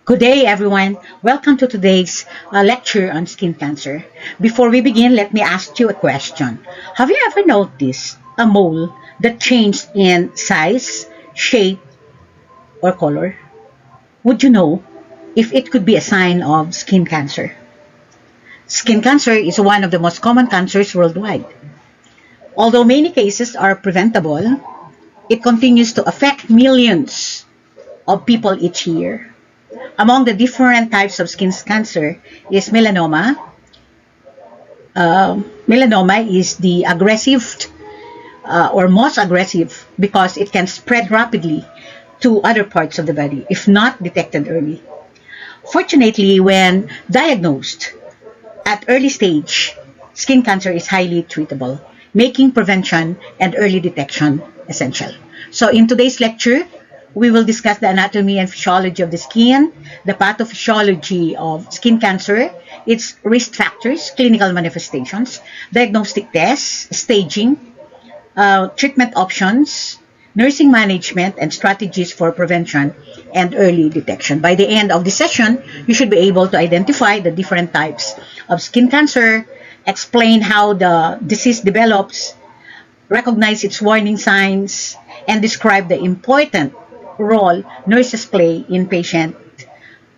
Good day, everyone. Welcome to today's lecture on skin cancer. Before we begin, let me ask you a question. Have you ever noticed a mole that changed in size, shape, or color? Would you know if it could be a sign of skin cancer? Skin cancer is one of the most common cancers worldwide. Although many cases are preventable, it continues to affect millions of people each year. Among the different types of skin cancer is melanoma. Melanoma is the aggressive or most aggressive because it can spread rapidly to other parts of the body if not detected early. Fortunately, when diagnosed at early stage, skin cancer is highly treatable, making prevention and early detection essential. So in today's lecture, we will discuss the anatomy and physiology of the skin, the pathophysiology of skin cancer, its risk factors, clinical manifestations, diagnostic tests, staging, treatment options, nursing management, and strategies for prevention and early detection. By the end of the session, you should be able to identify the different types of skin cancer, explain how the disease develops, recognize its warning signs, and describe the important role nurses play in patient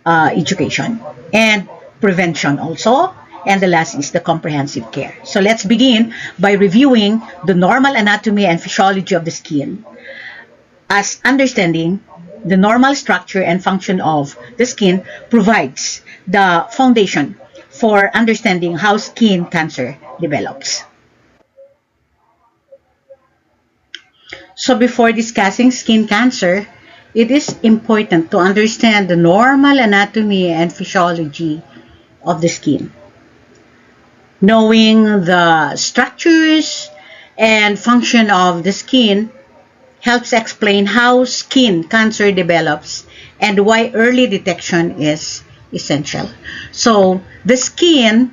education and prevention also. And the last is the comprehensive care. So let's begin by reviewing the normal anatomy and physiology of the skin, as understanding the normal structure and function of the skin provides the foundation for understanding how skin cancer develops. So before discussing skin cancer, it is important to understand the normal anatomy and physiology of the skin. Knowing the structures and function of the skin helps explain how skin cancer develops and why early detection is essential. So the skin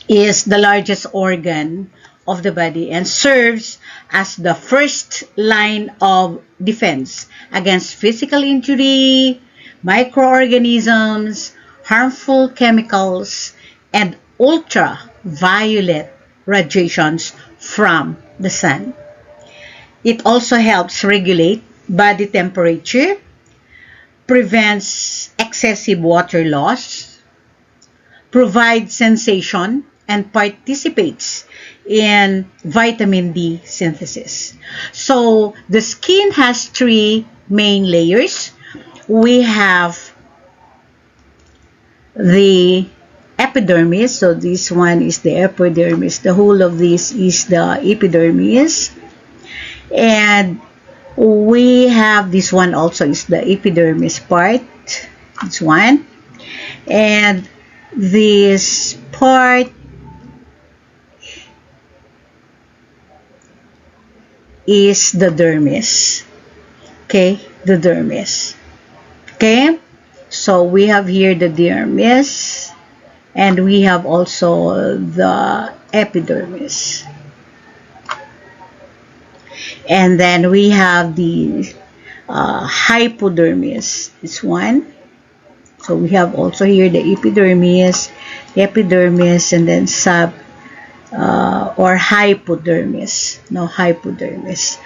is the largest organ of the body and serves as the first line of defense against physical injury, microorganisms, harmful chemicals, and ultraviolet radiations from the sun. It also helps regulate body temperature, prevents excessive water loss, provides sensation, and participates in vitamin D synthesis. So the skin has three main layers. We have the epidermis. So this one is the epidermis. The whole of this is the epidermis. And we have this one also is the epidermis part. This one. And this part is the dermis. Okay, the dermis. Okay, so we have here the dermis and we have also the epidermis. And then we have the hypodermis, this one. So we have also here the epidermis, and then or hypodermis. No, hypodermis.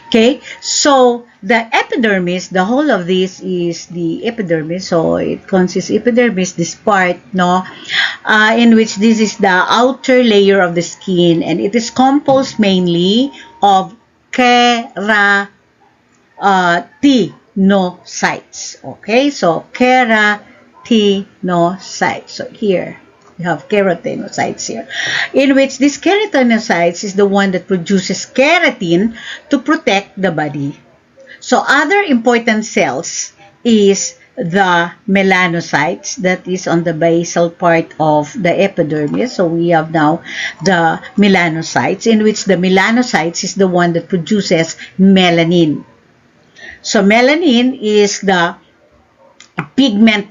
Okay, so the epidermis, the whole of this is the epidermis. So it consists epidermis, this part, no, in which this is the outer layer of the skin, and it is composed mainly of keratinocytes. Okay, so keratinocytes. So here you have keratinocytes here, in which this keratinocytes is the one that produces keratin to protect the body. So other important cells is the melanocytes that is on the basal part of the epidermis. So we have now the melanocytes, in which the melanocytes is the one that produces melanin. So melanin is the pigment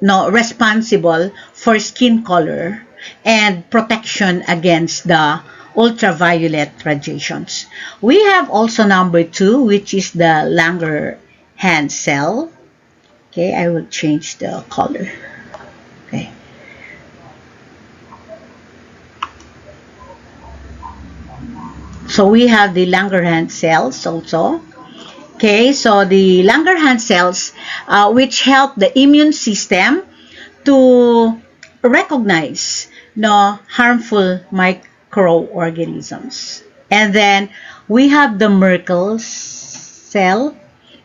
responsible for skin color and protection against the ultraviolet radiations. We have also number 2, which is the Langerhans cell. Okay, I will change the color. Okay. So we have the Langerhans cells also. Okay, so the Langerhans cells, which help the immune system to recognize no harmful microorganisms. And then we have the Merkel cell.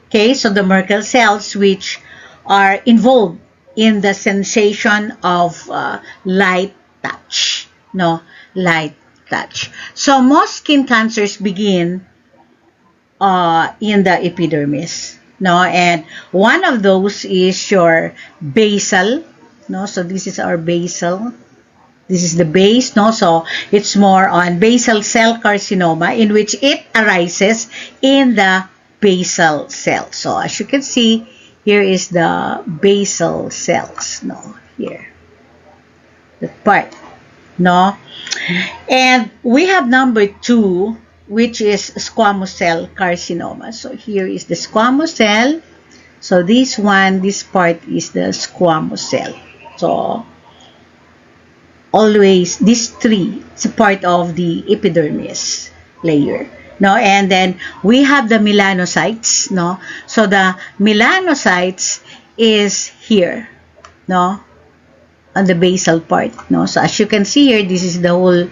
Okay, so the Merkel cells, which are involved in the sensation of light touch. No, light touch. So most skin cancers begin in the epidermis. No, and one of those is your basal. No, so this is our basal. This is the base. No, so it's more on basal cell carcinoma, in which it arises in the basal cell. So as you can see, here is the basal cells. No, here, the part. No, and we have number 2, which is squamous cell carcinoma. So here is the squamous cell. So this one, this part is the squamous cell. So always these 3 is a part of the epidermis layer. No, and then we have the melanocytes. No, so the melanocytes is here. No, on the basal part. No, so as you can see here, this is the whole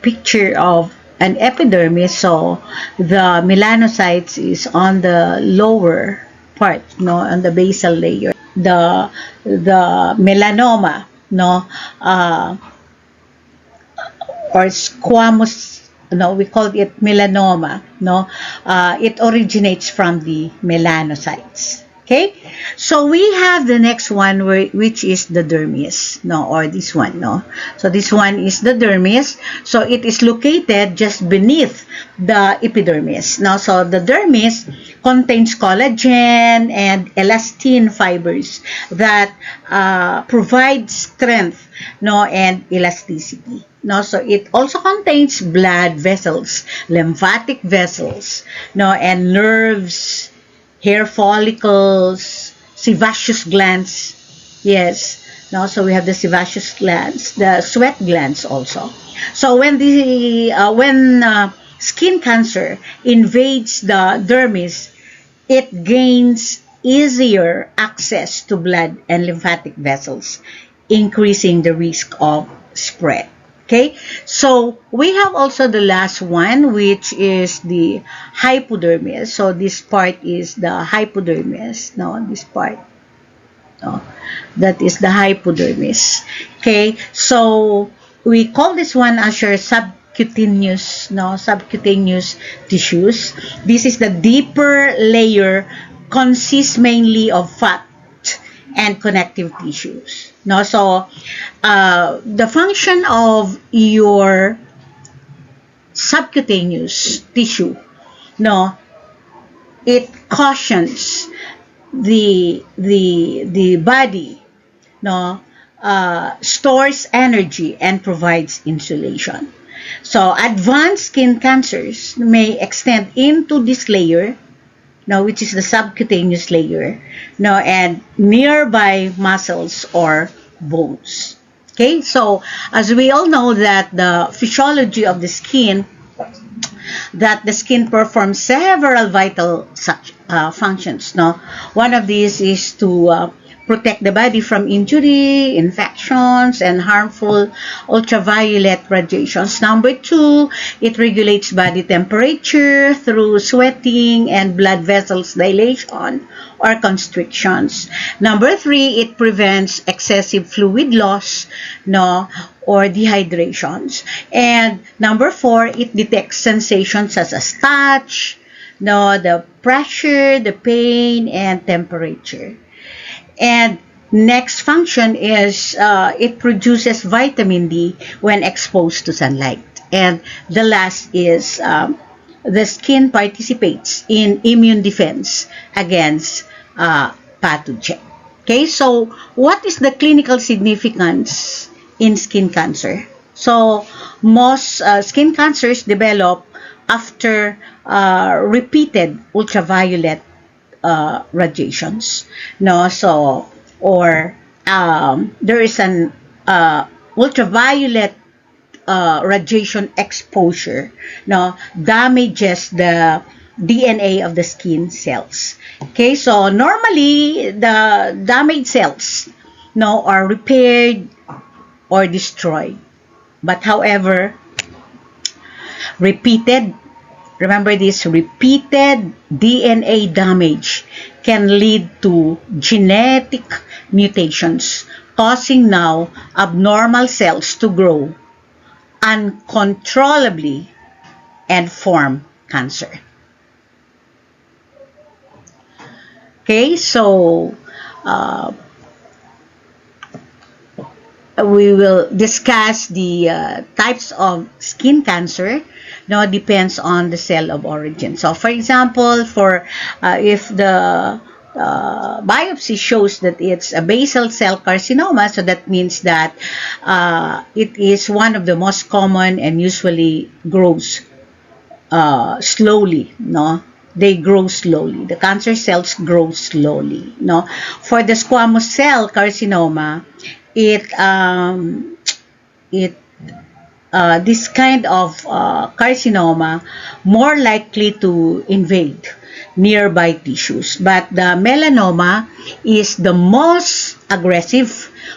picture of an epidermis. So the melanocytes is on the lower part, no, on the basal layer. The melanoma, no, or squamous, no, we call it melanoma. No, it originates from the melanocytes. Okay, so we have the next one, which is the dermis, no, or this one, no. So this one is the dermis. So it is located just beneath the epidermis. Now, so the dermis contains collagen and elastin fibers that provide strength, no, and elasticity. No, so it also contains blood vessels, lymphatic vessels, no, and nerves, hair follicles, sebaceous glands. Yes. No, so we have the sebaceous glands, the sweat glands also. So when the skin cancer invades the dermis, it gains easier access to blood and lymphatic vessels, increasing the risk of spread. Okay, so we have also the last one, which is the hypodermis. So this part is the hypodermis. No, this part. No, that is the hypodermis. Okay, so we call this one as your subcutaneous, no, subcutaneous tissues. This is the deeper layer, consists mainly of fat and connective tissues. No, so the function of your subcutaneous tissue, no, it cautions the body, no, stores energy and provides insulation. So advanced skin cancers may extend into this layer, no, which is the subcutaneous layer, no, and nearby muscles or bones. Okay, so as we all know that the physiology of the skin, that the skin performs several vital functions. No, one of these is to protect the body from injury, infections, and harmful ultraviolet radiations. Number 2, it regulates body temperature through sweating and blood vessels dilation or constrictions. Number 3, it prevents excessive fluid loss, no, or dehydrations. And number 4, it detects sensations such as touch, no, the pressure, the pain, and temperature. And next function is it produces vitamin D when exposed to sunlight. And the last is the skin participates in immune defense against pathogen. Okay, so what is the clinical significance in skin cancer? So most skin cancers develop after repeated ultraviolet radiations. No, so or there is an ultraviolet radiation exposure, no, damages the DNA of the skin cells. Okay, so normally the damaged cells, no, are repaired or destroyed. But however, repeated, remember this, repeated DNA damage can lead to genetic mutations, causing now abnormal cells to grow uncontrollably and form cancer. Okay, so we will discuss the types of skin cancer. Now, it depends on the cell of origin. So, for example, for if the biopsy shows that it's a basal cell carcinoma, so that means that it is one of the most common and usually grows slowly, no? They grow slowly. The cancer cells grow slowly, no? For the squamous cell carcinoma, this kind of carcinoma more likely to invade nearby tissues. But the melanoma is the most aggressive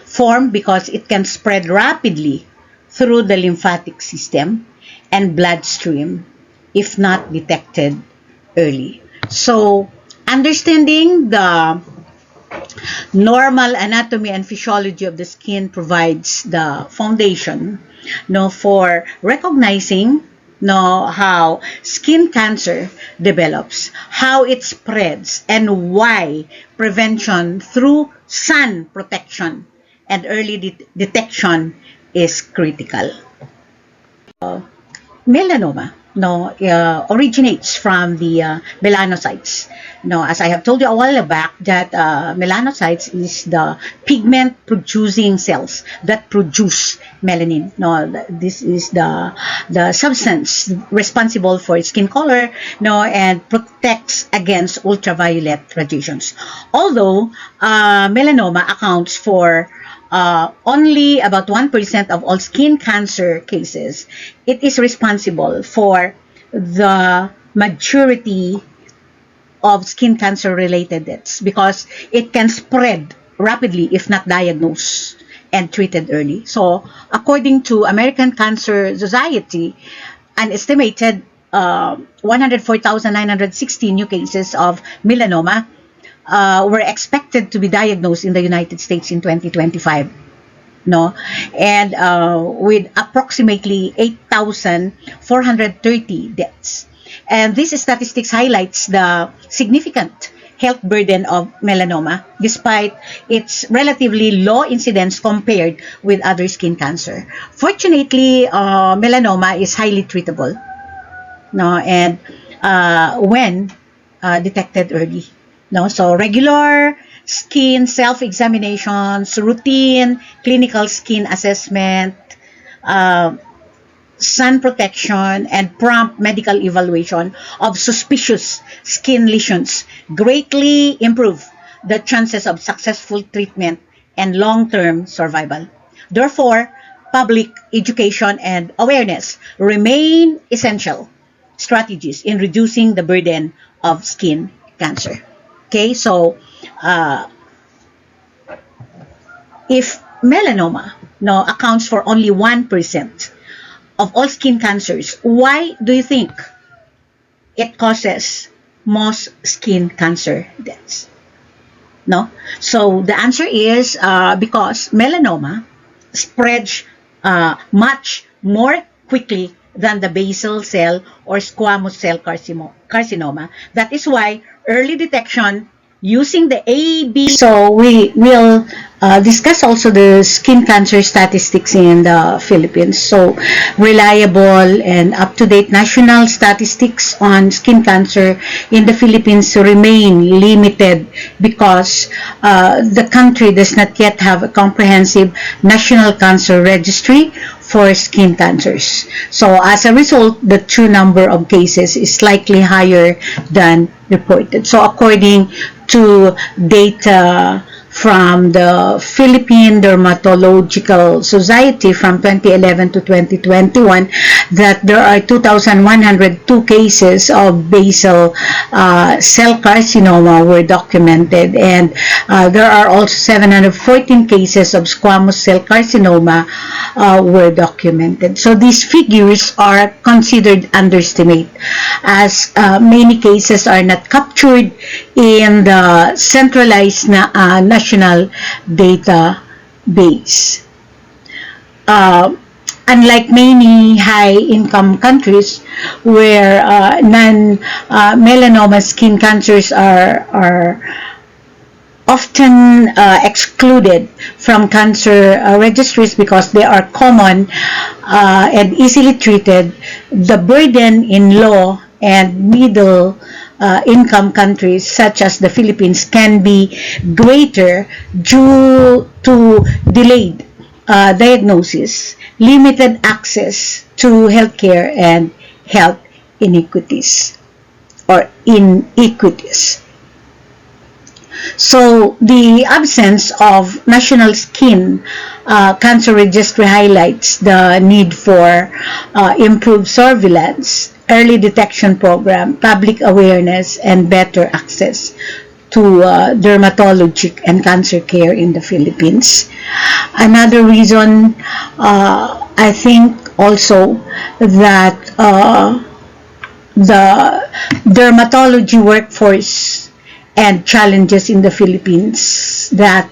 form because it can spread rapidly through the lymphatic system and bloodstream if not detected early. So, understanding the normal anatomy and physiology of the skin provides the foundation, no, for recognizing, no, how skin cancer develops, how it spreads, and why prevention through sun protection and early detection is critical. Melanoma, no, originates from the melanocytes. No, as I have told you a while back, that melanocytes is the pigment producing cells that produce melanin. No, this is the substance responsible for skin color, no, and protects against ultraviolet radiations. Although melanoma accounts for only about 1% of all skin cancer cases, it is responsible for the majority of skin cancer related deaths because it can spread rapidly if not diagnosed and treated early. So, according to American Cancer Society, an estimated 104,960 new cases of melanoma were expected to be diagnosed in the United States in 2025, no, and with approximately 8,430 deaths. And this statistics highlights the significant health burden of melanoma despite its relatively low incidence compared with other skin cancer. Fortunately, melanoma is highly treatable, no, and when detected early. No, so regular skin self-examinations, routine clinical skin assessment, sun protection, and prompt medical evaluation of suspicious skin lesions greatly improve the chances of successful treatment and long-term survival. Therefore, public education and awareness remain essential strategies in reducing the burden of skin cancer. Okay, so if melanoma, no, accounts for only 1% of all skin cancers, why do you think it causes most skin cancer deaths? No? So the answer is because melanoma spreads much more quickly than the basal cell or squamous cell carcinoma. That is why early detection using the AB. So we will discuss also the skin cancer statistics in the Philippines. So reliable and up-to-date national statistics on skin cancer in the Philippines remain limited because the country does not yet have a comprehensive national cancer registry for skin cancers. So as a result, the true number of cases is likely higher than reported. So according to data from the Philippine Dermatological Society from 2011 to 2021, that there are 2,102 cases of basal cell carcinoma were documented, and there are also 714 cases of squamous cell carcinoma were documented. So these figures are considered underestimate, as many cases are not captured in the centralized national database. Uh, Unlike many high-income countries where non-melanoma skin cancers are often excluded from cancer registries because they are common and easily treated, the burden in low and middle income countries such as the Philippines can be greater due to delayed diagnosis, limited access to healthcare, and health inequities or inequities. So the absence of national skin cancer registry highlights the need for improved surveillance, early detection program, public awareness, and better access to dermatologic and cancer care in the Philippines. Another reason, I think also, that the dermatology workforce and challenges in the Philippines, that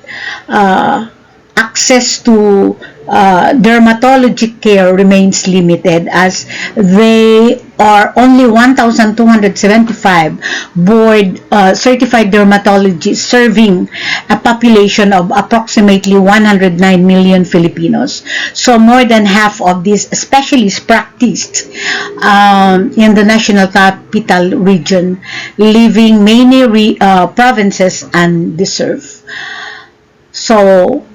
uh, access to dermatologic care remains limited, as they are only 1,275 board certified dermatologists serving a population of approximately 109 million Filipinos. So more than half of these specialists practiced in the national capital region, leaving many provinces undeserved. So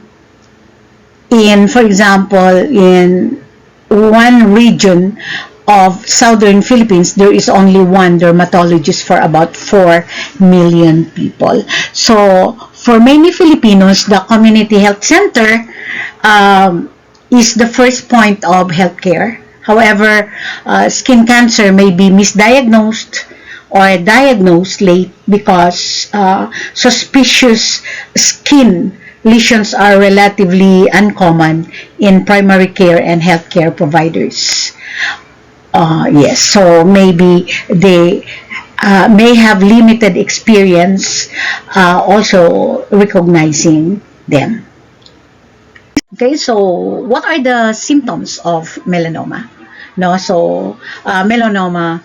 for example, in one region of southern Philippines, there is only one dermatologist for about 4 million people. So for many Filipinos, the community health center is the first point of healthcare. However, skin cancer may be misdiagnosed or diagnosed late because suspicious skin lesions are relatively uncommon in primary care and healthcare providers. Yes, so maybe they may have limited experience also recognizing them. Okay, so what are the symptoms of melanoma? No, so melanoma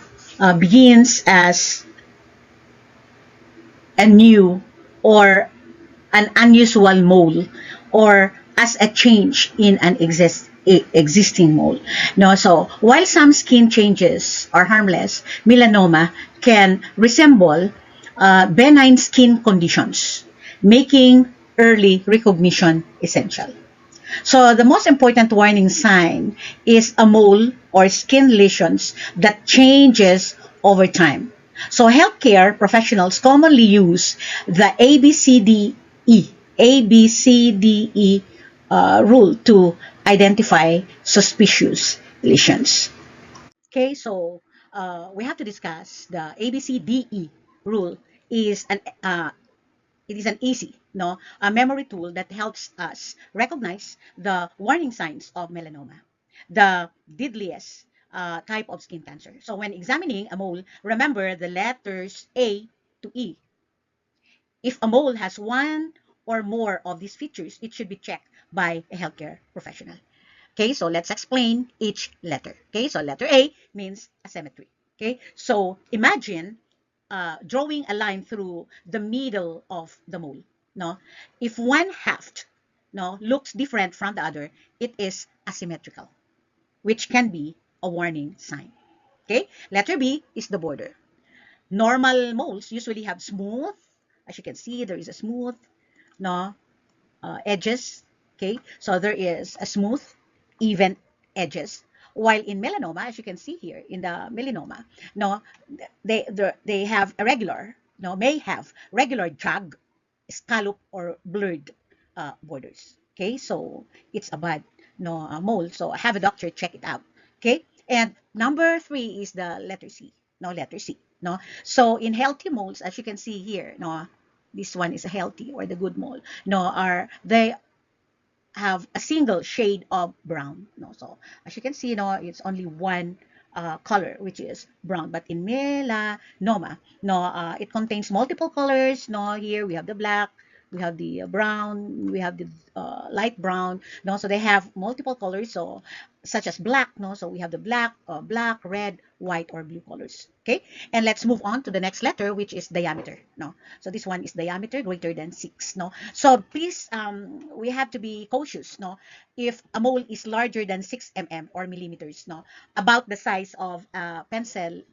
begins as a new or an unusual mole, or as a change in an existing mole. No, so while some skin changes are harmless, melanoma can resemble benign skin conditions, making early recognition essential. So the most important warning sign is a mole or skin lesions that changes over time. So healthcare professionals commonly use the ABCDE rule to identify suspicious lesions. Okay, so we have to discuss the ABCDE rule. Is an It is an easy, no, a memory tool that helps us recognize the warning signs of melanoma, the deadliest type of skin cancer. So when examining a mole, remember the letters A to E. If a mole has one or more of these features, it should be checked by a healthcare professional. Okay, so let's explain each letter. Okay, so letter A means asymmetry. Okay, so imagine drawing a line through the middle of the mole. No, if one half, no, looks different from the other, it is asymmetrical, which can be a warning sign. Okay, letter B is the border. Normal moles usually have smooth, as you can see, there is a smooth, no, edges. Okay, so there is a smooth, even edges, while in melanoma, as you can see here in the melanoma, no, they have irregular, no, may have regular jag, scallop, or blurred borders. Okay, so it's a bad, no, mole. So have a doctor check it out. Okay, and number three is the letter C. No, letter C. No, so in healthy moles, as you can see here, no, this one is a healthy or the good mole. No, are they have a single shade of brown. No, so as you can see, no, it's only one color, which is brown. But in melanoma, no, it contains multiple colors. No, here we have the black, we have the brown, we have the light brown. No, so they have multiple colors. So such as black. No, so we have the black, red, white, or blue colors. Okay, and let's move on to the next letter, which is diameter. No, so this one is diameter greater than 6. No, so please, we have to be cautious. No, if a mole is larger than 6 mm or millimeters. No, about the size of a pencil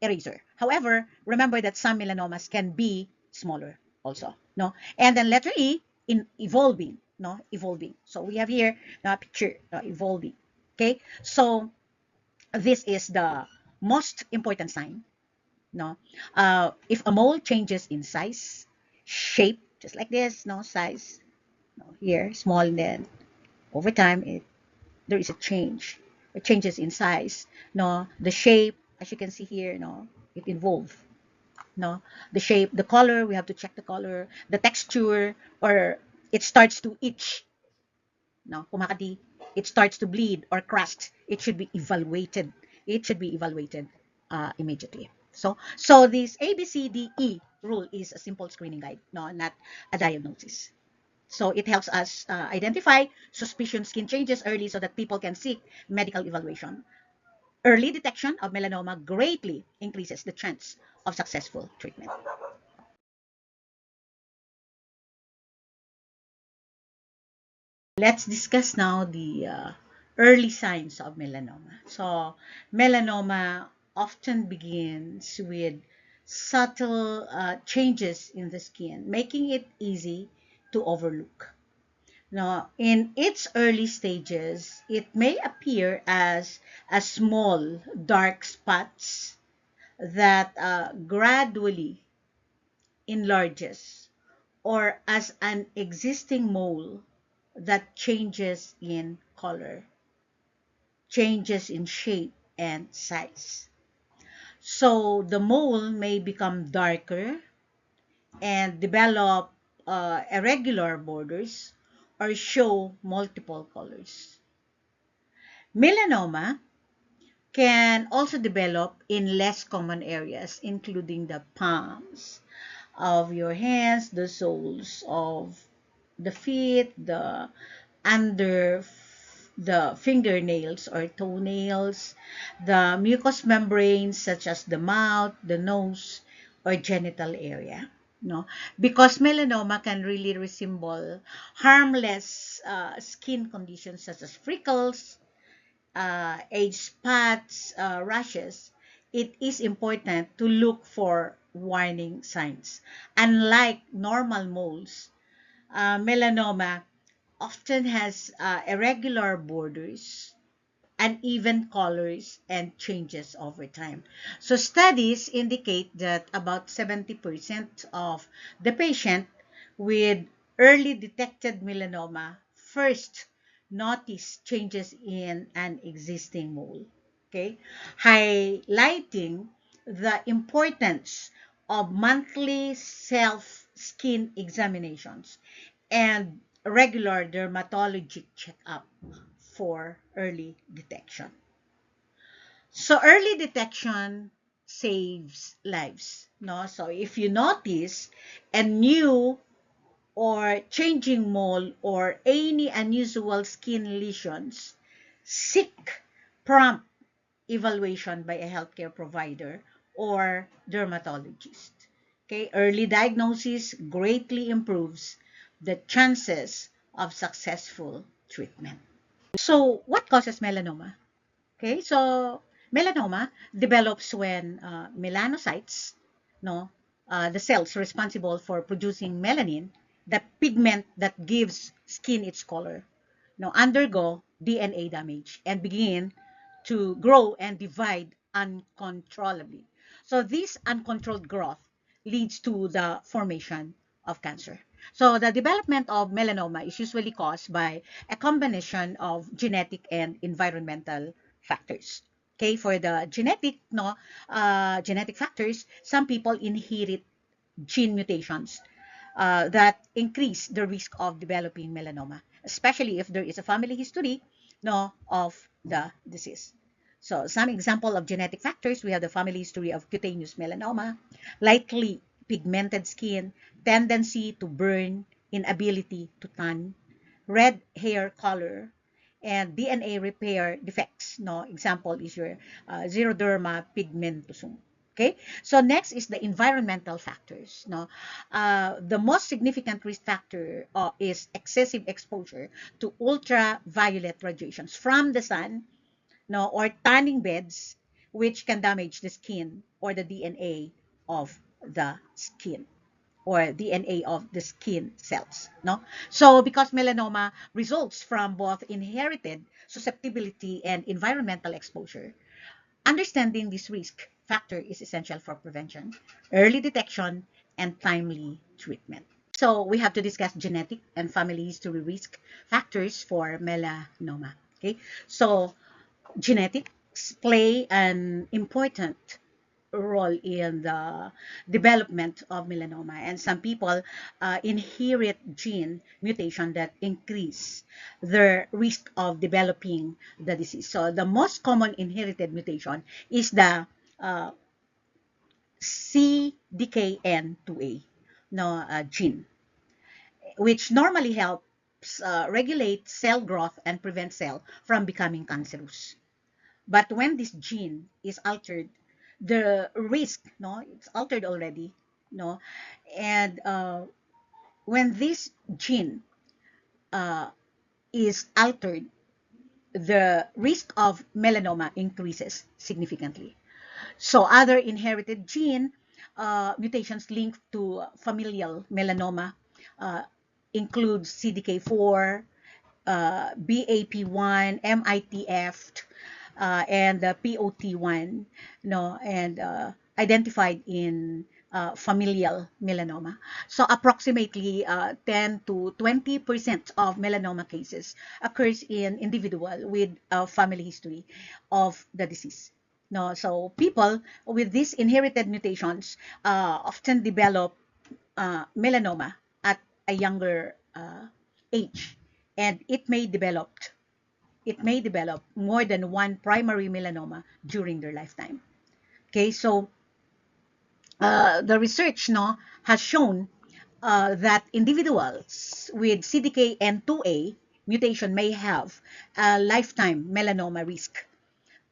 eraser. However, remember that some melanomas can be smaller also. No, and then letter E, in evolving. No, evolving. So we have here a picture evolving. Okay, so this is the most important sign. No, if a mole changes in size, shape, just like this, no, size, no, here small, and then over time there is a change. It changes in size. No, the shape, as you can see here, no, it evolves. No, the shape, the color, we have to check the color, the texture, or it starts to itch. No, kumakati, it starts to bleed or crust. It should be evaluated. It should be evaluated immediately. So this ABCDE rule is a simple screening guide, no, not a diagnosis. So it helps us identify suspicious skin changes early so that people can seek medical evaluation. Early detection of melanoma greatly increases the chance of successful treatment. Let's discuss now the early signs of melanoma. So melanoma often begins with subtle changes in the skin, making it easy to overlook. Now, in its early stages, it may appear as a small dark spots that gradually enlarges, or as an existing mole that changes in color, changes in shape and size. So the mole may become darker and develop irregular borders or show multiple colors. Melanoma can also develop in less common areas, including the palms of your hands, the soles of the feet, the under the fingernails or toenails, the mucous membranes such as the mouth, the nose, or genital area. No, because melanoma can really resemble harmless skin conditions such as freckles, age spots, rashes, it is important to look for warning signs. Unlike normal moles, melanoma often has irregular borders, uneven colors, and changes over time. So studies indicate that about 70% of the patient with early detected melanoma first notice changes in an existing mole. Okay, highlighting the importance of monthly self skin examinations and regular dermatologic checkup for early detection. So early detection saves lives. No, so if you notice a new or changing mole or any unusual skin lesions, seek prompt evaluation by a healthcare provider or dermatologist. Okay, early diagnosis greatly improves the chances of successful treatment. So, what causes melanoma? Okay, so melanoma develops when melanocytes, no, the cells responsible for producing melanin, the pigment that gives skin its color, no, undergo DNA damage and begin to grow and divide uncontrollably. So this uncontrolled growth leads to the formation of cancer. So the development of melanoma is usually caused by a combination of genetic and environmental factors. Okay, for the genetic, no, genetic factors, some people inherit gene mutations that increase the risk of developing melanoma, especially if there is a family history, no, of the disease. So some example of genetic factors, we have the family history of cutaneous melanoma, lightly pigmented skin, tendency to burn, inability to tan, red hair color, and DNA repair defects. No, example is your xeroderma pigmentosum. Okay, so next is the environmental factors. No, the most significant risk factor is excessive exposure to ultraviolet radiations from the sun, no, or tanning beds, which can damage the skin or the DNA of the skin or DNA of the skin cells. No, so because melanoma results from both inherited susceptibility and environmental exposure, understanding this risk factor is essential for prevention, early detection, and timely treatment. So we have to discuss genetic and family history risk factors for melanoma. Okay, so genetics play an important role in the development of melanoma, and some people inherit gene mutation that increase their risk of developing the disease. So the most common inherited mutation is the uh, CDKN2A, no, gene, which normally helps regulate cell growth and prevent cell from becoming cancerous. But when this gene is altered, the risk, no, it's altered already, no, and when this gene uh, is altered, the risk of melanoma increases significantly. So other inherited gene mutations linked to familial melanoma uh, include CDK4, BAP1, MITF, and POT1, no, and identified in familial melanoma. So approximately 10 to 20% of melanoma cases occurs in individual with a family history of the disease. No, so people with these inherited mutations often develop melanoma at a younger age, and it may develop more than one primary melanoma during their lifetime. Okay, so the research, no, has shown that individuals with CDKN2A mutation may have a lifetime melanoma risk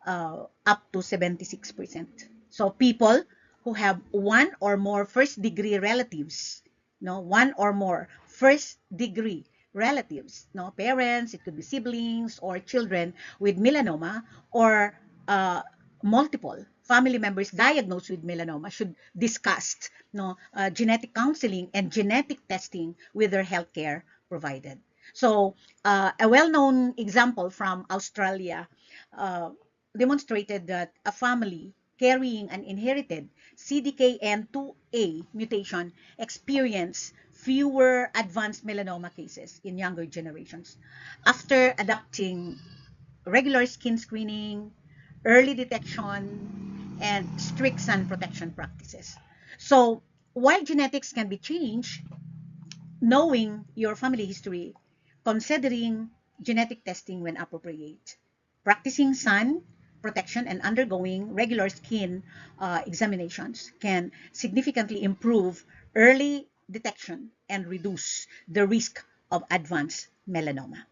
up to 76%. So people who have one or more first degree relatives, no, one or more first degree relatives, no, parents, it could be siblings or children with melanoma, or uh, multiple family members diagnosed with melanoma, should discuss, no, genetic counseling and genetic testing with their healthcare provided. So a well-known example from Australia uh, demonstrated that a family carrying an inherited CDKN2A mutation experience fewer advanced melanoma cases in younger generations after adopting regular skin screening, early detection, and strict sun protection practices. So, while genetics can be changed, knowing your family history, considering genetic testing when appropriate, practicing sun protection, and undergoing regular skin examinations can significantly improve early detection and reduce the risk of advanced melanoma.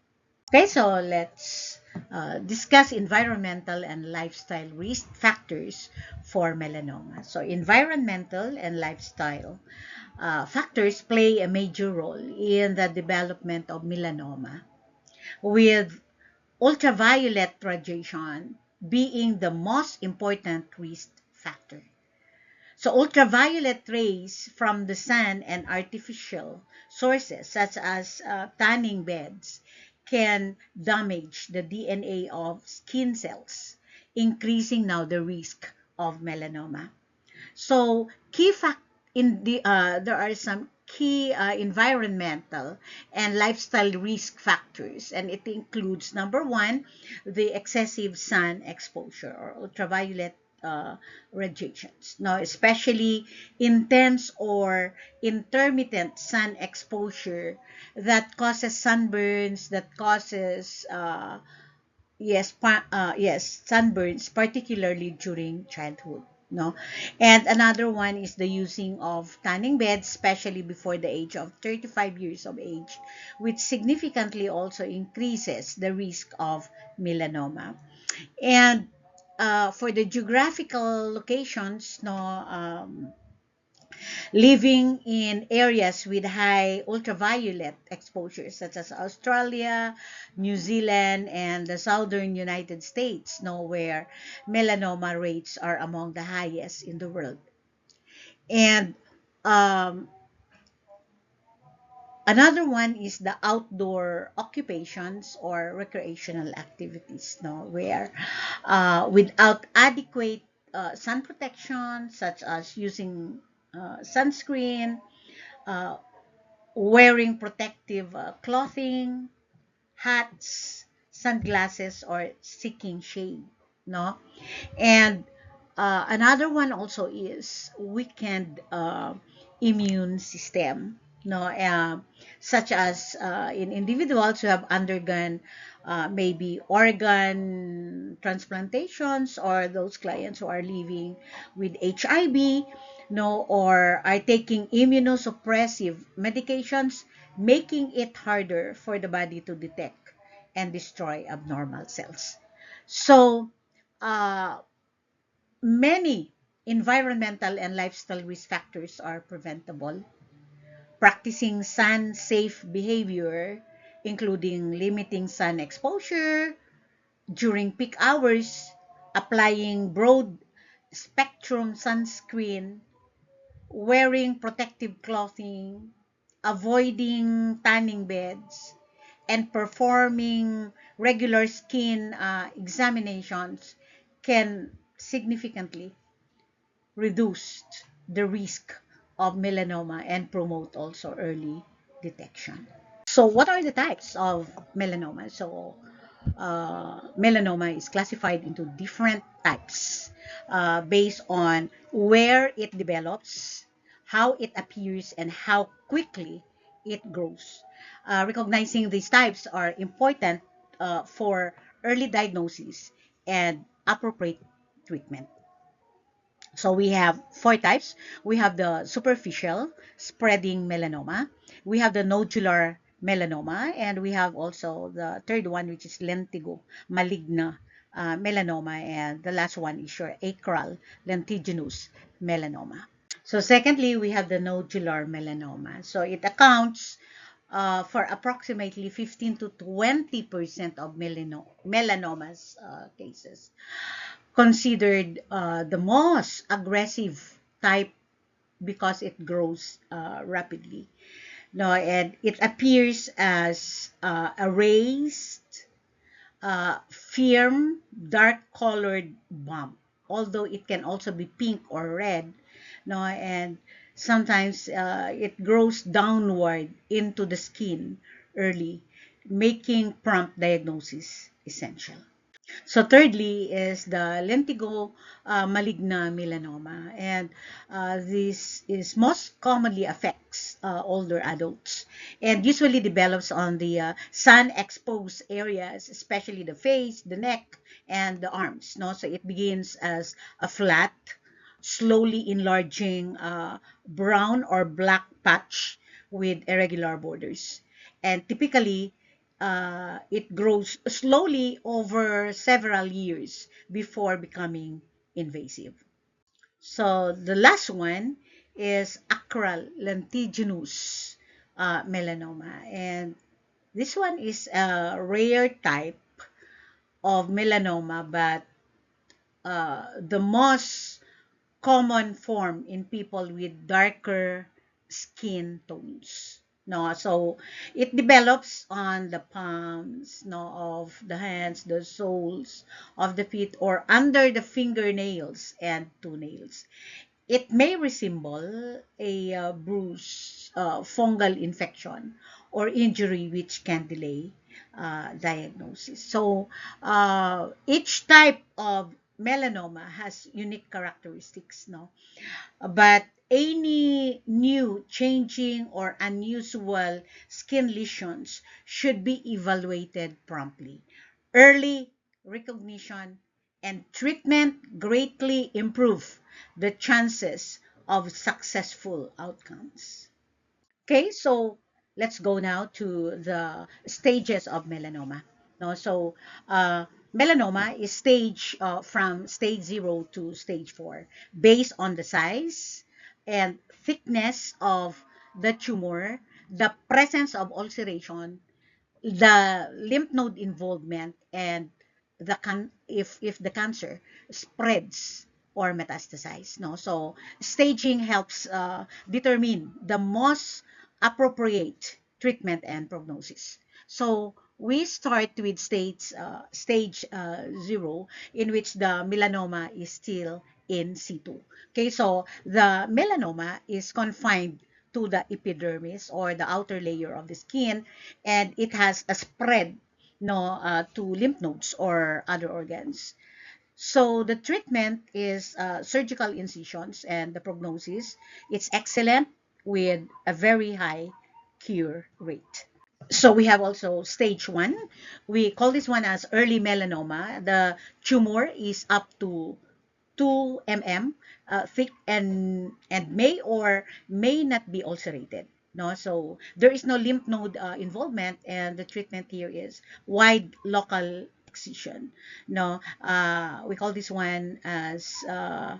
Okay, so let's discuss environmental and lifestyle risk factors for melanoma. So, environmental and lifestyle factors play a major role in the development of melanoma, with ultraviolet radiation being the most important risk factor. So ultraviolet rays from the sun and artificial sources such as tanning beds can damage the DNA of skin cells, increasing now the risk of melanoma. So key fact in the there are some key environmental and lifestyle risk factors, and it includes number one, the excessive sun exposure or ultraviolet uh, radiations. Now, especially intense or intermittent sun exposure that causes sunburns, that causes yes, sunburns, particularly during childhood. No, and another one is the using of tanning beds, especially before the age of 35 years of age, which significantly also increases the risk of melanoma. And for the geographical locations, no, living in areas with high ultraviolet exposure, such as Australia, New Zealand, and the southern United States, where melanoma rates are among the highest in the world. And um, another one is the outdoor occupations or recreational activities, where without adequate sun protection, such as using sunscreen, uh, wearing protective clothing, hats, sunglasses, or seeking shade. No, and another one also is weakened immune system. No, such as in individuals who have undergone maybe organ transplantations, or those clients who are living with HIV, no, or are taking immunosuppressive medications, making it harder for the body to detect and destroy abnormal cells. So, uh, many environmental and lifestyle risk factors are preventable. Practicing sun safe behavior, including limiting sun exposure during peak hours, applying broad spectrum sunscreen, wearing protective clothing, avoiding tanning beds, and performing regular skin examinations can significantly reduce the risk of melanoma and promote also early detection. So, what are the types of melanoma? So, melanoma is classified into different types based on where it develops, how it appears, and how quickly it grows. Recognizing these types are important for early diagnosis and appropriate treatment. So we have four types. We have the superficial spreading melanoma. We have the nodular melanoma, and we have also the third one, which is lentigo maligna melanoma, and the last one is your acral lentiginous melanoma. So secondly, we have the nodular melanoma. So it accounts for approximately 15 to 20% of melanomas cases, considered the most aggressive type because it grows rapidly. No, and it appears as a raised, firm, dark-colored bump. Although it can also be pink or red, no, and sometimes it grows downward into the skin early, making prompt diagnosis essential. So thirdly is the lentigo maligna melanoma, and this is most commonly affects older adults and usually develops on the sun-exposed areas, especially the face, the neck, and the arms. No, so it begins as a flat, slowly enlarging brown or black patch with irregular borders, and typically it grows slowly over several years before becoming invasive. So the last one is acral lentiginous melanoma, and this one is a rare type of melanoma, but the most common form in people with darker skin tones. No, so it develops on the palms, no, of the hands, the soles of the feet, or under the fingernails and toenails. It may resemble a bruise, fungal infection, or injury which can delay diagnosis. So each type of melanoma has unique characteristics, no? But any new, changing, or unusual skin lesions should be evaluated promptly. Early recognition and treatment greatly improve the chances of successful outcomes. Okay, so let's go now to the stages of melanoma. No, so melanoma is stage from stage 0 to stage 4 based on the size and thickness of the tumor, the presence of ulceration, the lymph node involvement, and if the cancer spreads or metastasize, no, so staging helps determine the most appropriate treatment and prognosis. So we start with stage 0, in which the melanoma is still in situ. Okay, so the melanoma is confined to the epidermis, or the outer layer of the skin, and it has a spread, no, to lymph nodes or other organs. So the treatment is surgical incisions, and the prognosis, it's excellent with a very high cure rate. So we have also stage 1. We call this one as early melanoma. The tumor is up to 2 mm thick, and may or may not be ulcerated. No, so there is no lymph node involvement, and the treatment here is wide local excision. No, we call this one as the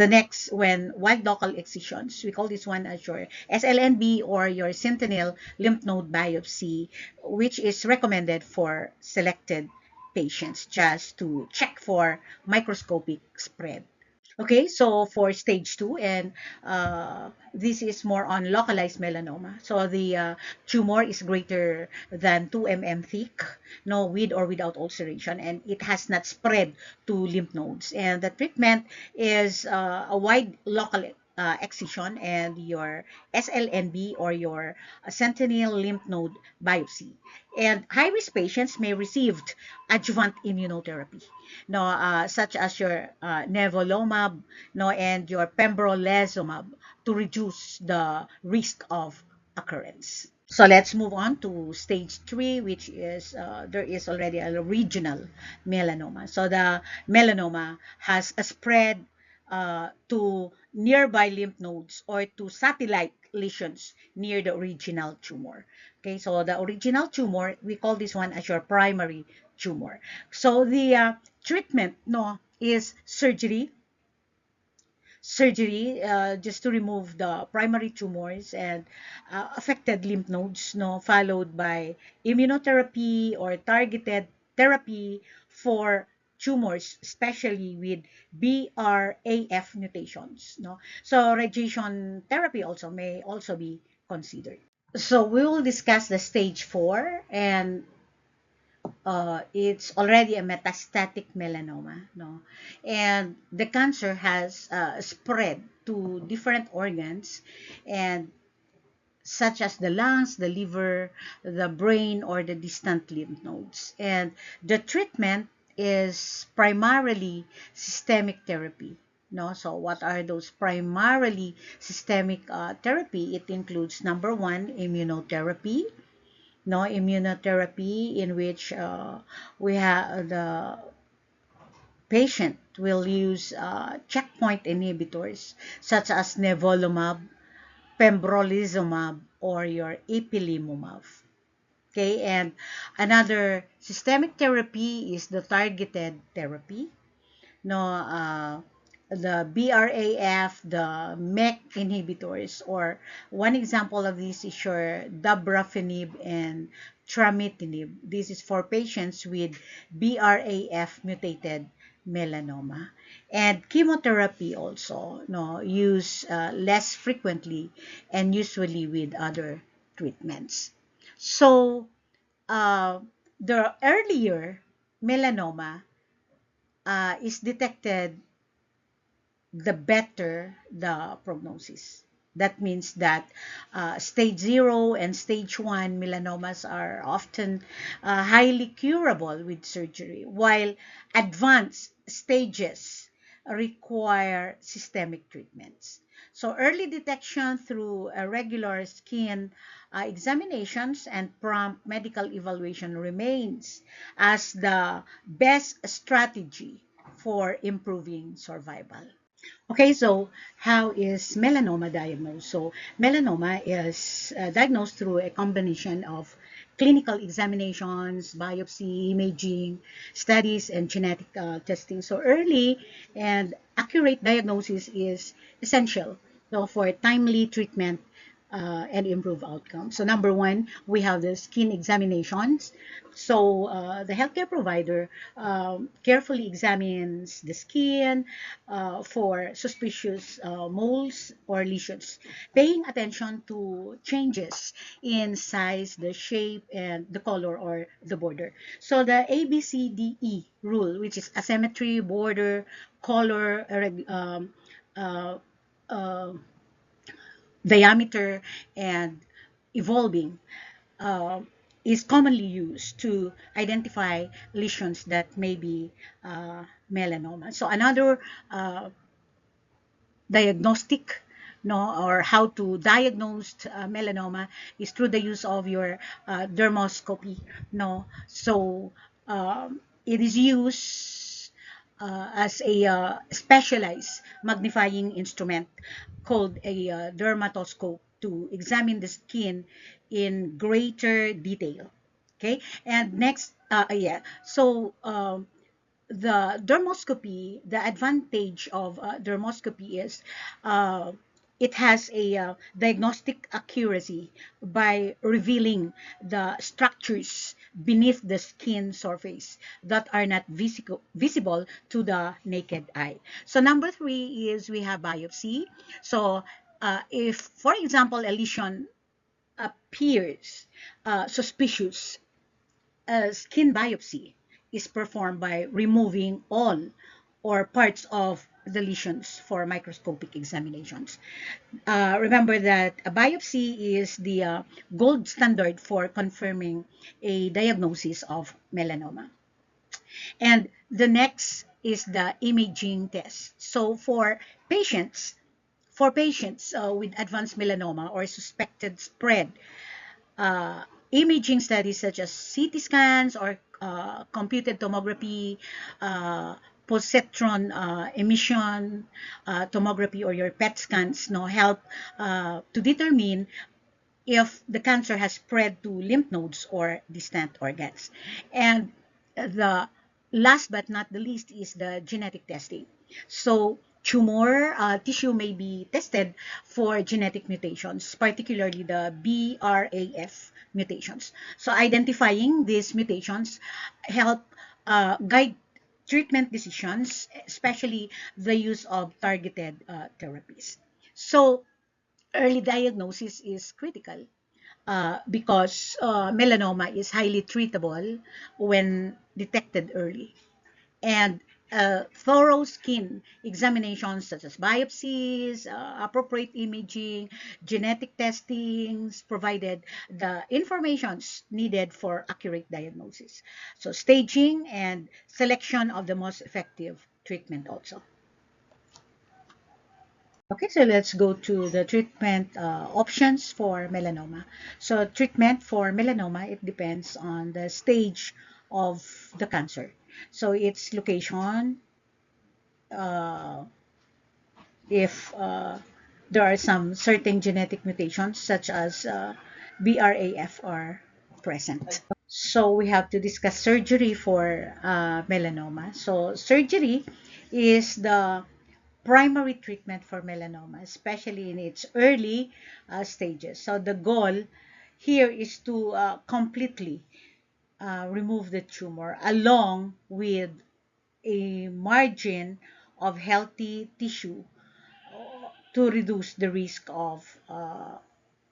next, when wide local excisions. We call this one as your SLNB, or your sentinel lymph node biopsy, which is recommended for selected patients just to check for microscopic spread. Okay, so for stage 2, and this is more on localized melanoma. So the tumor is greater than 2 mm thick, no, with or without ulceration, and it has not spread to lymph nodes. And the treatment is a wide local excision and your SLNB, or your sentinel lymph node biopsy. And high-risk patients may receive adjuvant immunotherapy, no, such as your nevolumab, no, and your pembrolizumab, to reduce the risk of occurrence. So let's move on to stage 3, which is there is already a regional melanoma. So the melanoma has a spread to nearby lymph nodes, or to satellite lesions near the original tumor. Okay, so the original tumor, we call this one as your primary tumor. So the treatment, no, is surgery, just to remove the primary tumors and affected lymph nodes, no, followed by immunotherapy or targeted therapy for tumors, especially with BRAF mutations, no. So radiation therapy also may also be considered. So we will discuss the stage 4, and it's already a metastatic melanoma, no, and the cancer has spread to different organs, and such as the lungs, the liver, the brain, or the distant lymph nodes. And the treatment is primarily systemic therapy. No, so what are those primarily systemic therapy? It includes, number one, immunotherapy, no, immunotherapy, in which we have the patient will use checkpoint inhibitors such as nivolumab, pembrolizumab, or your ipilimumab. Okay, and another systemic therapy is the targeted therapy, no, the BRAF, the MEK inhibitors, or one example of this is your dabrafenib and tramitinib. This is for patients with BRAF mutated melanoma. And chemotherapy also, no, used less frequently and usually with other treatments. So uh, the earlier melanoma is detected, the better the prognosis. That means that stage 0 and stage 1 melanomas are often highly curable with surgery, while advanced stages require systemic treatments. So, early detection through regular skin examinations and prompt medical evaluation remains as the best strategy for improving survival. Okay, so how is melanoma diagnosed? So melanoma is diagnosed through a combination of clinical examinations, biopsy, imaging, studies, and genetic testing. So early and accurate diagnosis is essential, so for timely treatment and improve outcomes. So number one, we have the skin examinations. So the healthcare provider carefully examines the skin for suspicious moles or lesions, paying attention to changes in size, the shape, and the color or the border. So the ABCDE rule, which is asymmetry, border, color, uh, uh, diameter, and evolving, uh, is commonly used to identify lesions that may be melanoma. So another diagnostic, no, or how to diagnose melanoma is through the use of your dermoscopy, no. So it is used as a specialized magnifying instrument called a dermatoscope to examine the skin in greater detail. Okay, and next, yeah, so the dermoscopy, the advantage of dermoscopy is uh, it has a diagnostic accuracy by revealing the structures beneath the skin surface that are not visible to the naked eye. So number three is we have biopsy. So if, for example, a lesion appears suspicious, a skin biopsy is performed by removing all or parts of the lesions for microscopic examinations. Remember that a biopsy is the gold standard for confirming a diagnosis of melanoma. And the next is the imaging test. So for patients with advanced melanoma or suspected spread, uh, imaging studies such as CT scans or computed tomography, positron emission tomography, or your PET scans, no, help to determine if the cancer has spread to lymph nodes or distant organs. And the last but not the least is the genetic testing. So tumor tissue may be tested for genetic mutations, particularly the BRAF mutations. So identifying these mutations help guide treatment decisions, especially the use of targeted therapies. So early diagnosis is critical because melanoma is highly treatable when detected early. And thorough skin examinations such as biopsies, appropriate imaging, genetic testings provided the informations needed for accurate diagnosis. So staging and selection of the most effective treatment also. Okay, so let's go to the treatment options for melanoma. So treatment for melanoma, it depends on the stage of the cancer. So its location, uh, if there are some certain genetic mutations such as BRAF are present. So we have to discuss surgery for melanoma. So surgery is the primary treatment for melanoma, especially in its early stages. So the goal here is to completely remove the tumor along with a margin of healthy tissue to reduce the risk of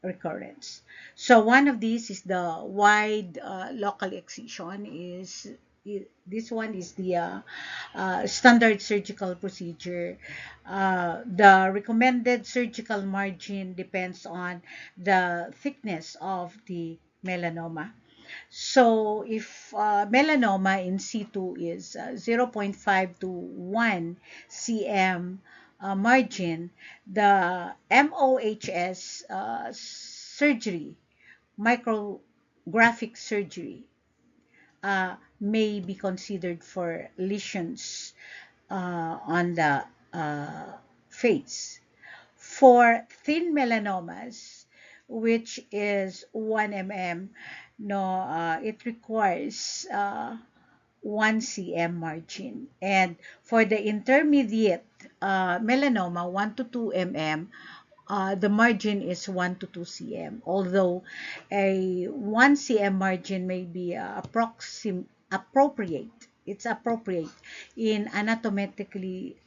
recurrence. So one of these is the wide local excision. This one is the standard surgical procedure. The recommended surgical margin depends on the thickness of the melanoma. So if melanoma in situ is zero point 0.5 to 1 cm margin, the MOHS surgery, micrographic surgery, may be considered for lesions on the face. For thin melanomas, which is 1 mm, no, it requires 1 cm margin. And for the intermediate melanoma, 1 to 2 mm, the margin is 1 to 2 cm. Although a 1 cm margin may be appropriate. It's appropriate in anatomically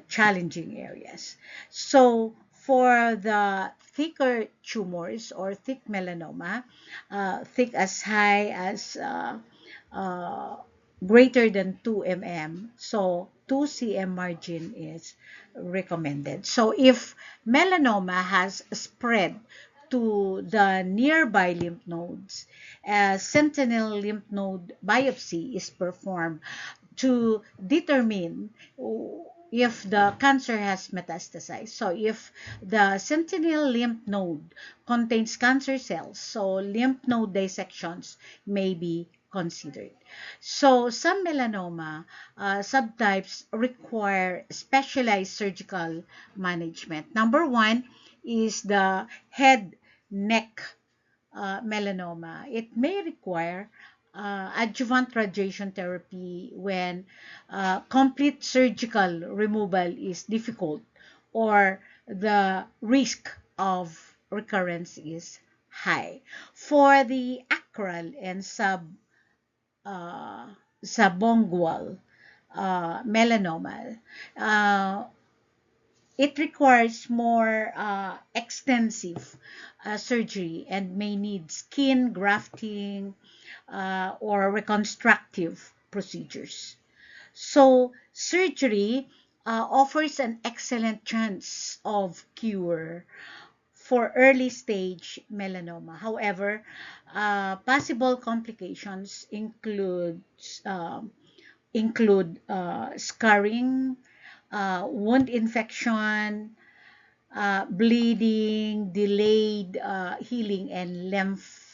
challenging areas. So for the thicker tumors or thick melanoma, thick as high as uh, greater than 2 mm, so 2 cm margin is recommended. So if melanoma has spread to the nearby lymph nodes, a sentinel lymph node biopsy is performed to determine if the cancer has metastasized. So if the sentinel lymph node contains cancer cells, so lymph node dissections may be considered. So some melanoma subtypes require specialized surgical management. Number one is the head neck melanoma. It may require adjuvant radiation therapy when complete surgical removal is difficult or the risk of recurrence is high. For the acral and uh, subungual melanoma, uh, it requires more extensive surgery and may need skin grafting or reconstructive procedures. So, surgery offers an excellent chance of cure for early stage melanoma. However, possible complications include scarring, wound infection, bleeding, delayed healing, and lymph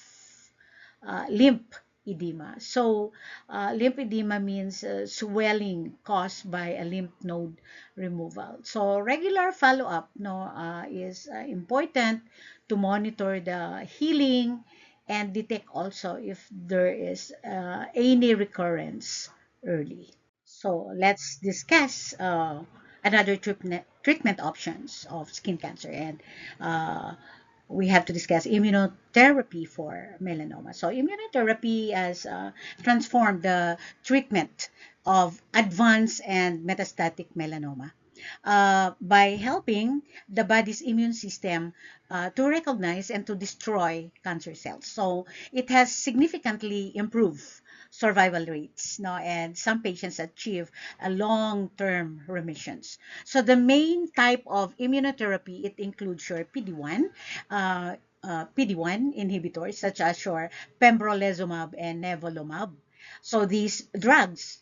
edema. So, lymph edema means swelling caused by a lymph node removal. So, regular follow-up is important to monitor the healing and detect also if there is any recurrence early. So let's discuss another treatment options of skin cancer, and uh, we have to discuss immunotherapy for melanoma. So immunotherapy has transformed the treatment of advanced and metastatic melanoma by helping the body's immune system to recognize and to destroy cancer cells. So it has significantly improved survival rates, no, and some patients achieve a long-term remissions. So the main type of immunotherapy, it includes your PD-1, PD-1 inhibitors such as your pembrolizumab and nivolumab. So these drugs,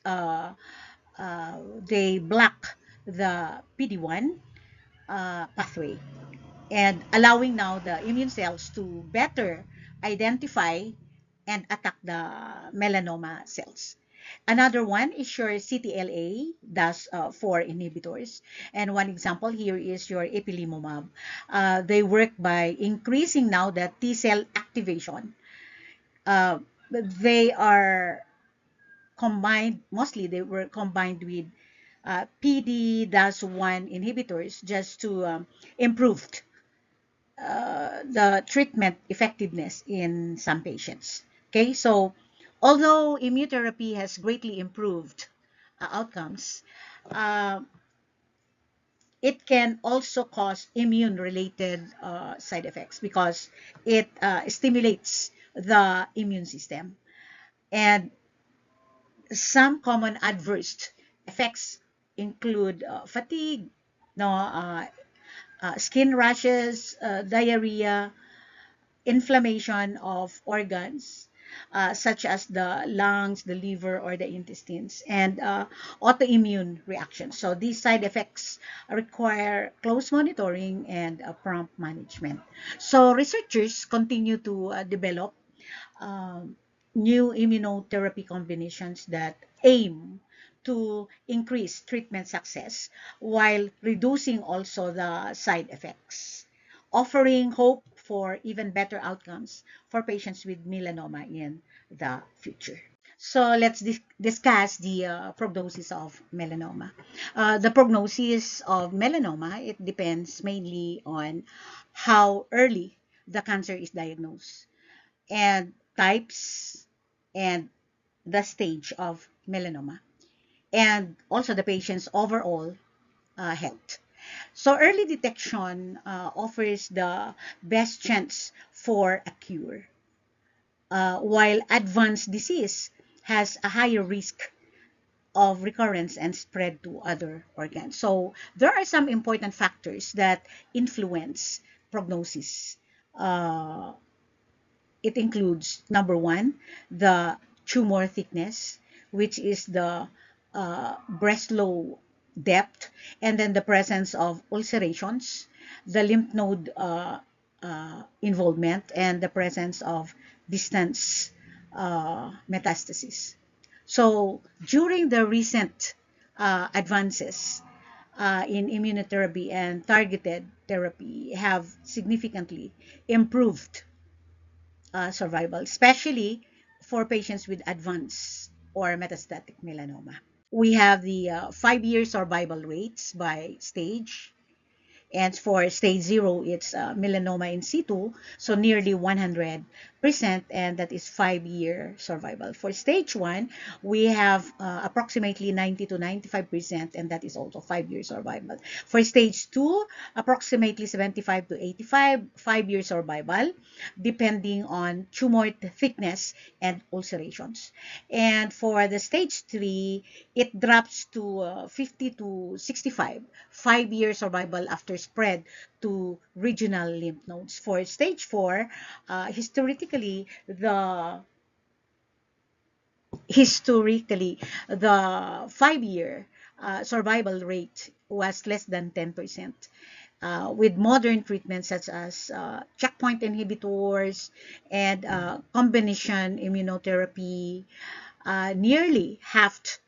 they block the PD-1 pathway and allowing now the immune cells to better identify and attack the melanoma cells. Another one is your CTLA, that's 4 inhibitors. And one example here is your ipilimumab. They work by increasing now the T cell activation. They are combined, mostly they were combined with PD-1 inhibitors just to improve the treatment effectiveness in some patients. Okay, so Although immunotherapy has greatly improved outcomes, uh, it can also cause immune-related side effects because it stimulates the immune system. And some common adverse effects include fatigue, no, skin rashes, diarrhea, inflammation of organs, such as the lungs, the liver, or the intestines, and autoimmune reactions. So these side effects require close monitoring and prompt management. So researchers continue to develop um, new immunotherapy combinations that aim to increase treatment success while reducing also the side effects, offering hope for even better outcomes for patients with melanoma in the future. So let's discuss the prognosis of melanoma. The prognosis of melanoma, it depends mainly on how early the cancer is diagnosed and types and the stage of melanoma and also the patient's overall health. So early detection offers the best chance for a cure, while advanced disease has a higher risk of recurrence and spread to other organs. So there are some important factors that influence prognosis. Uh, It includes number one, the tumor thickness, which is the Breslow depth, and then the presence of ulcerations, the lymph node involvement, and the presence of distance metastasis. So during the recent advances in immunotherapy and targeted therapy have significantly improved survival, especially for patients with advanced or metastatic melanoma. We have the 5 year survival rates by stage. And for stage 0, it's melanoma in situ, so nearly 100%, and that is 5 year survival. For stage 1, we have approximately 90 to 95%, and that is also 5 year survival. For stage 2, approximately 75 to 85, 5 year survival, depending on tumor thickness and ulcerations. And for the stage 3, it drops to 50 to 65, 5 year survival after spread to regional lymph nodes. For stage 4, historically, the 5 year survival rate was less than 10%. With modern treatments such as checkpoint inhibitors and combination immunotherapy, nearly half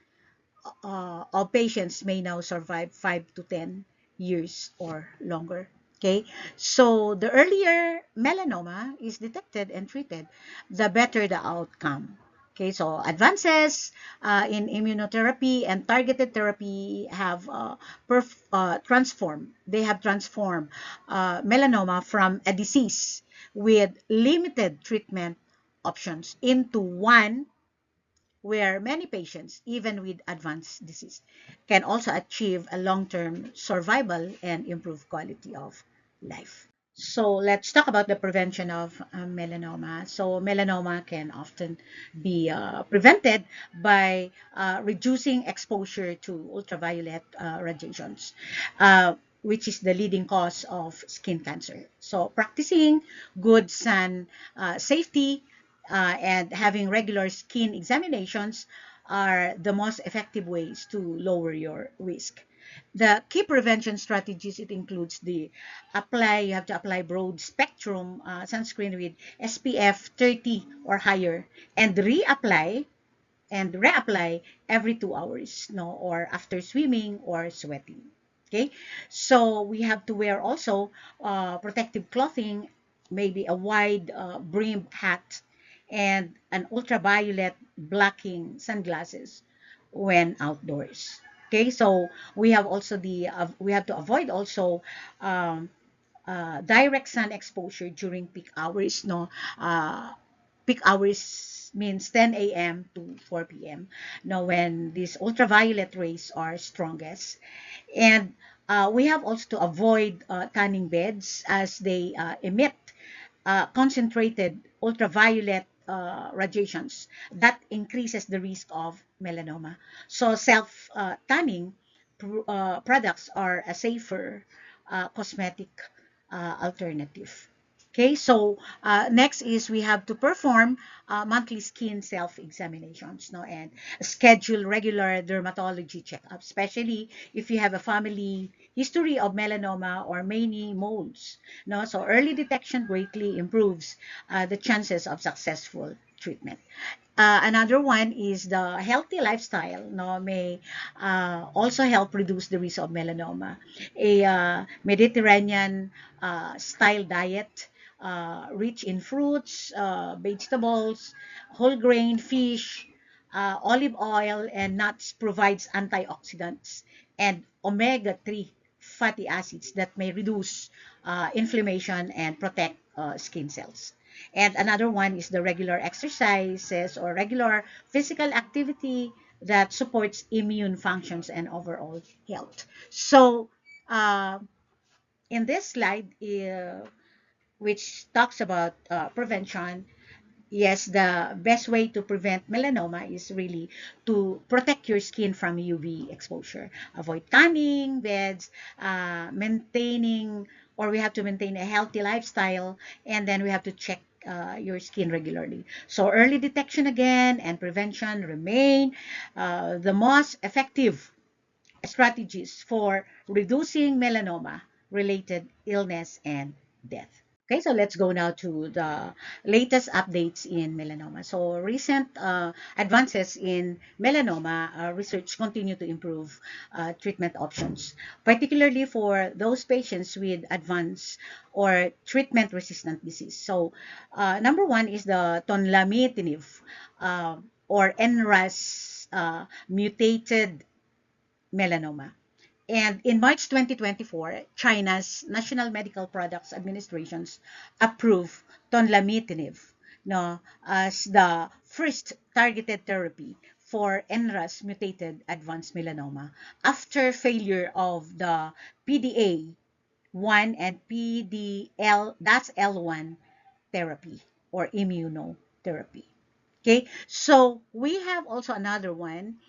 of patients may now survive 5 to 10 years or longer. Okay, so the earlier melanoma is detected and treated, the better the outcome. Okay, so advances in immunotherapy and targeted therapy have transformed melanoma from a disease with limited treatment options into one where many patients, even with advanced disease, can also achieve a long-term survival and improve quality of life. So let's talk about the prevention of melanoma. So melanoma can often be prevented by reducing exposure to ultraviolet radiations, which is the leading cause of skin cancer. So practicing good sun safety and having regular skin examinations are the most effective ways to lower your risk. The key prevention strategies, it includes you have to apply broad spectrum sunscreen with SPF 30 or higher and reapply every 2 hours, no, or after swimming or sweating. Okay, so we have to wear also protective clothing, maybe a wide brim hat and an ultraviolet blocking sunglasses when outdoors. Okay, so we have to avoid also direct sun exposure during peak hours, no, peak hours means 10 a.m. to 4 p.m. Now, when these ultraviolet rays are strongest. And we have also to avoid tanning beds as they emit concentrated ultraviolet radiations that increases the risk of melanoma. So self tanning products are a safer cosmetic alternative. Okay, so next is we have to perform monthly skin self-examinations, no, and schedule regular dermatology checkups, especially if you have a family history of melanoma or many moles. No, so early detection greatly improves the chances of successful treatment. Another one is the healthy lifestyle, no, may also help reduce the risk of melanoma. A Mediterranean style diet, rich in fruits, vegetables, whole grain, fish, olive oil, and nuts provides antioxidants and omega-3 fatty acids that may reduce inflammation and protect skin cells. And another one is the regular exercises or regular physical activity that supports immune functions and overall health. So, uh, in this slide, which talks about prevention, yes, the best way to prevent melanoma is really to protect your skin from UV exposure. Avoid tanning beds, maintaining, or we have to maintain a healthy lifestyle, and then we have to check your skin regularly. So early detection again and prevention remain the most effective strategies for reducing melanoma related illness and death. Okay, so let's go now to the latest updates in melanoma. So recent advances in melanoma research continue to improve treatment options, particularly for those patients with advanced or treatment-resistant disease. So number one is the tonlamitinib or NRAS mutated melanoma. And in March 2024, China's National Medical Products Administrations approved tonlamitinib, no, as the first targeted therapy for NRAS mutated advanced melanoma after failure of the PDA1 and PDL, that's L1 therapy or immunotherapy. Okay, so we have also another one.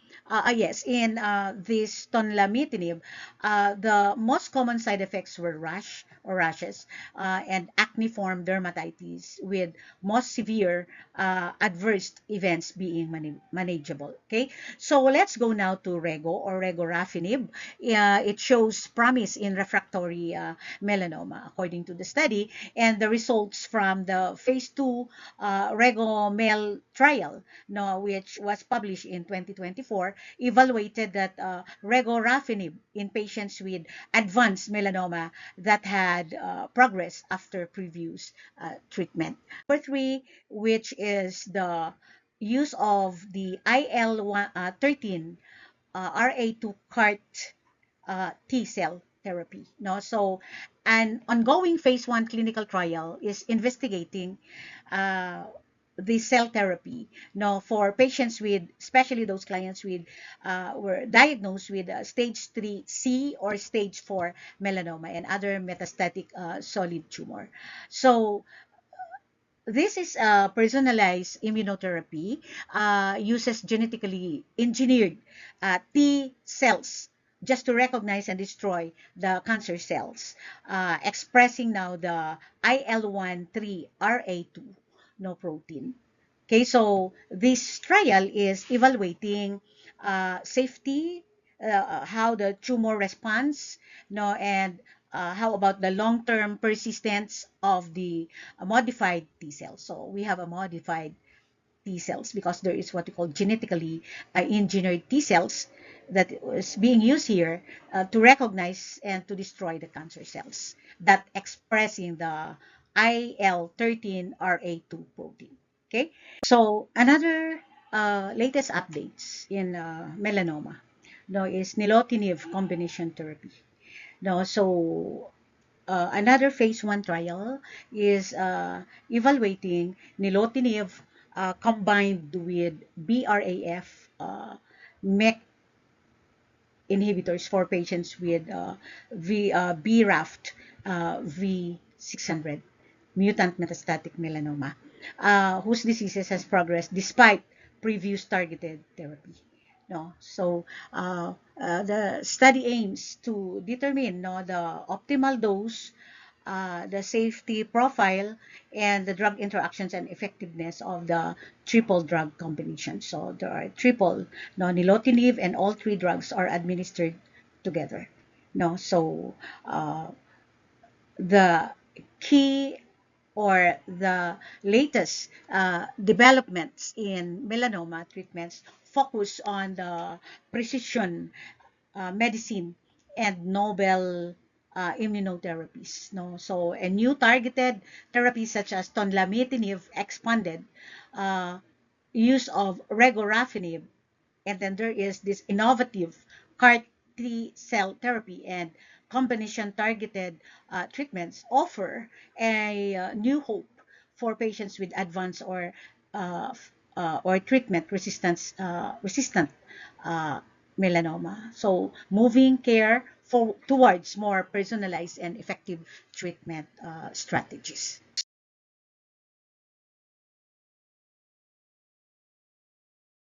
Yes, in this tonlamitinib, the most common side effects were rash or rashes and acneiform dermatitis, with most severe adverse events being manageable. Okay, so let's go now to Rego or regorafenib. It shows promise in refractory melanoma, according to the study, and the results from the phase 2 REGO-MEL trial, no, which was published in 2024, evaluated that regorafenib in patients with advanced melanoma that had progressed after previous treatment. Number three, which is the use of the IL-13 RA2 CART T cell therapy. No, so an ongoing phase 1 clinical trial is investigating uh, the cell therapy, no, for patients with, especially those clients with were diagnosed with stage 3C or stage 4 melanoma and other metastatic solid tumor. So this is a personalized immunotherapy, uses genetically engineered T cells just to recognize and destroy the cancer cells, expressing now the IL-1/3/RA2 no protein. Okay, so this trial is evaluating safety, how the tumor responds, no, and how about the long-term persistence of the modified T cells. So we have a modified T cells because there is what we call genetically engineered T cells that is being used here to recognize and to destroy the cancer cells that expressing the IL-13RA2 protein. Okay, so another latest updates in melanoma, no, is nilotinib combination therapy. No, so another phase 1 trial is evaluating nilotinib combined with BRAF MEK inhibitors for patients with BRAF V600 mutant metastatic melanoma, whose diseases has progressed despite previous targeted therapy. No, so the study aims to determine no, the optimal dose, the safety profile, and the drug interactions and effectiveness of the triple drug combination. So there are triple, no, nilotinib, and all three drugs are administered together. No, so the key or the latest developments in melanoma treatments focus on the precision medicine and novel immunotherapies. No, so a new targeted therapies such as tonlametinib expanded uh, use of regorafenib, and then there is this innovative CAR T cell therapy and combination targeted treatments offer a new hope for patients with advanced or treatment resistant uh, melanoma. So moving care towards more personalized and effective treatment strategies.